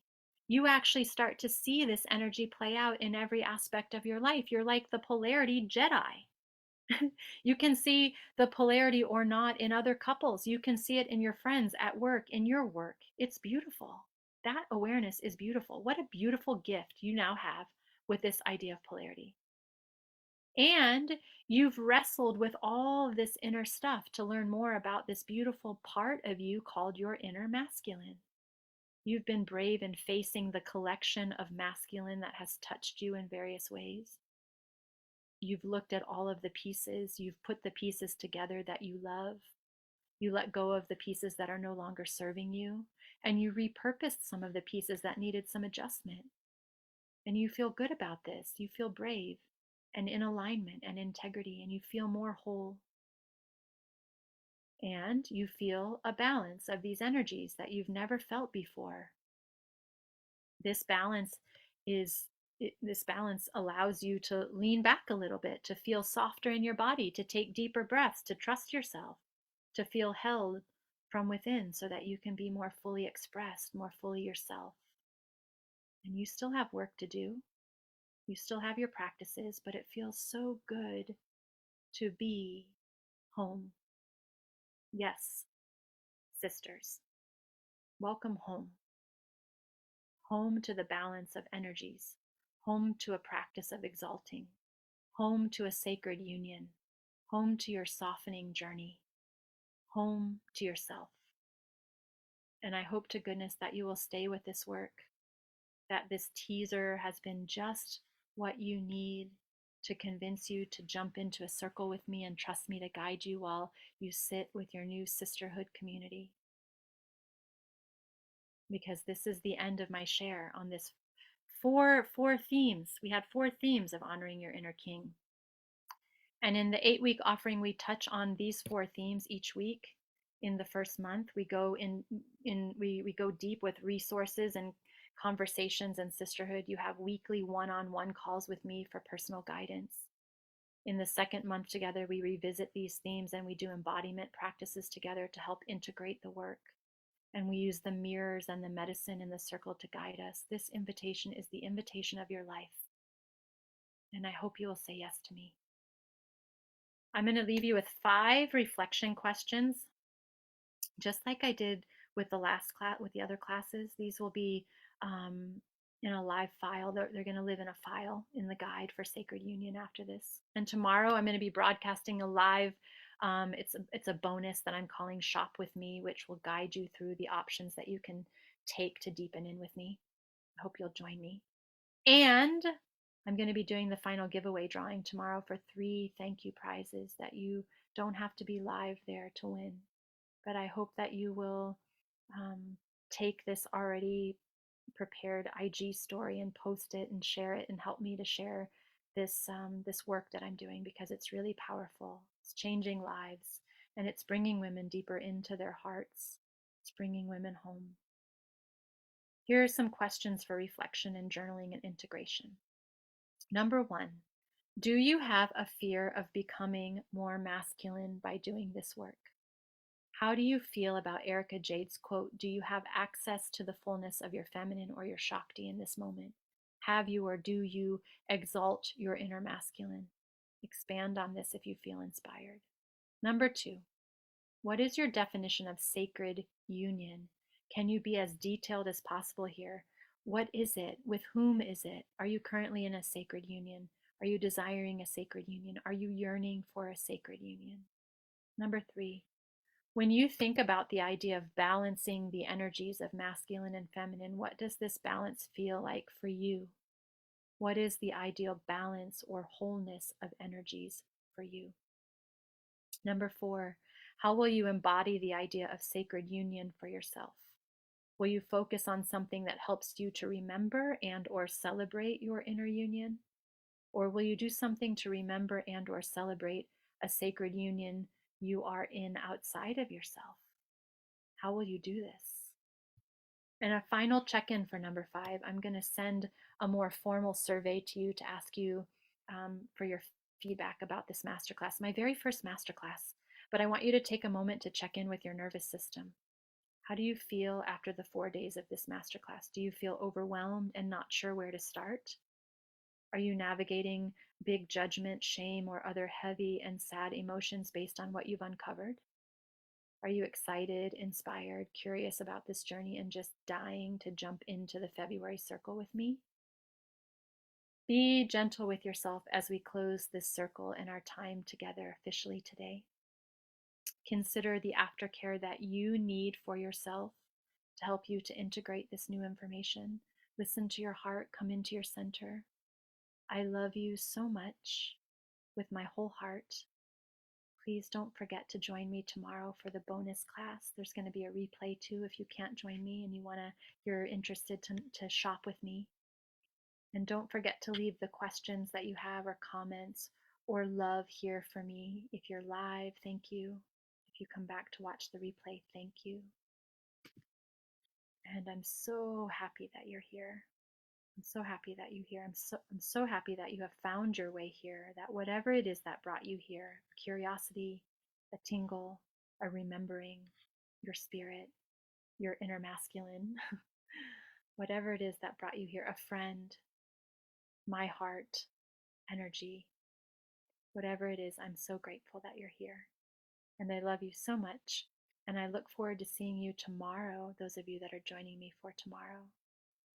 You actually start to see this energy play out in every aspect of your life. You're like the polarity Jedi. You can see the polarity or not in other couples. You can see it in your friends, at work, in your work. It's beautiful. That awareness is beautiful. What a beautiful gift you now have with this idea of polarity. And you've wrestled with all of this inner stuff to learn more about this beautiful part of you called your inner masculine. You've been brave in facing the collection of masculine that has touched you in various ways. You've looked at all of the pieces. You've put the pieces together that you love. You let go of the pieces that are no longer serving you. And you repurposed some of the pieces that needed some adjustment. And you feel good about this. You feel brave and in alignment and integrity, and you feel more whole. And you feel a balance of these energies that you've never felt before. This balance is this balance allows you to lean back a little bit, to feel softer in your body, to take deeper breaths, to trust yourself, to feel held from within so that you can be more fully expressed, more fully yourself. And you still have work to do. You still have your practices, but it feels so good to be home. Yes, sisters, welcome home. Home to the balance of energies, home to a practice of exalting, home to a sacred union, home to your softening journey, home to yourself. And I hope to goodness that you will stay with this work, that this teaser has been just what you need to convince you to jump into a circle with me and trust me to guide you while you sit with your new sisterhood community. Because this is the end of my share on this four themes. We had 4 themes of honoring your inner king. And in the 8-week offering, we touch on these 4 themes each week. In the first month, we go we go deep with resources and conversations and sisterhood. You have weekly one-on-one calls with me for personal guidance. In the second month together, we revisit these themes and we do embodiment practices together to help integrate the work. And we use the mirrors and the medicine in the circle to guide us. This invitation is the invitation of your life. And I hope you will say yes to me. I'm going to leave you with 5 reflection questions, just like I did with the last class, with the other classes. These will be in a live file. They're going to live in a file in the guide for Sacred Union after this. And tomorrow I'm going to be broadcasting a live. It's a bonus that I'm calling Shop with Me, which will guide you through the options that you can take to deepen in with me. I hope you'll join me. And I'm going to be doing the final giveaway drawing tomorrow for 3 thank you prizes that you don't have to be live there to win. But I hope that you will take this already prepared IG story and post it and share it and help me to share this work that I'm doing, because it's really powerful. It's changing lives. And it's bringing women deeper into their hearts. It's bringing women home. Here are some questions for reflection and journaling and integration. Number 1, do you have a fear of becoming more masculine by doing this work? How do you feel about Erica Jade's quote, do you have access to the fullness of your feminine or your Shakti in this moment? Have you or do you exalt your inner masculine? Expand on this if you feel inspired. Number 2, what is your definition of sacred union? Can you be as detailed as possible here? What is it? With whom is it? Are you currently in a sacred union? Are you desiring a sacred union? Are you yearning for a sacred union? Number 3, when you think about the idea of balancing the energies of masculine and feminine, what does this balance feel like for you? What is the ideal balance or wholeness of energies for you? Number 4, how will you embody the idea of sacred union for yourself? Will you focus on something that helps you to remember and or celebrate your inner union? Or will you do something to remember and or celebrate a sacred union you are in outside of yourself? How will you do this? And a final check-in for number 5, I'm going to send a more formal survey to you to ask you for your feedback about this masterclass, my very first masterclass. But I want you to take a moment to check in with your nervous system. How do you feel after the 4 days of this masterclass? Do you feel overwhelmed and not sure where to start? Are you navigating big judgment, shame, or other heavy and sad emotions based on what you've uncovered? Are you excited, inspired, curious about this journey, and just dying to jump into the February circle with me? Be gentle with yourself as we close this circle and our time together officially today. Consider the aftercare that you need for yourself to help you to integrate this new information. Listen to your heart, come into your center. I love you so much with my whole heart. Please don't forget to join me tomorrow for the bonus class. There's going to be a replay too if you can't join me and you're interested to shop with me. And don't forget to leave the questions that you have or comments or love here for me. If you're live, thank you. If you come back to watch the replay, thank you. And I'm so happy that you're here. I'm so happy that you're here. I'm so happy that you have found your way here, that whatever it is that brought you here, curiosity, a tingle, a remembering, your spirit, your inner masculine, whatever it is that brought you here, a friend, my heart, energy, whatever it is, I'm so grateful that you're here. And I love you so much. And I look forward to seeing you tomorrow, those of you that are joining me for tomorrow.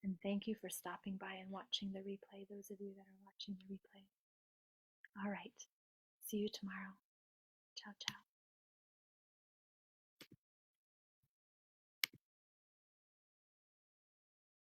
And thank you for stopping by and watching the replay, those of you that are watching the replay. All right. See you tomorrow. Ciao, ciao.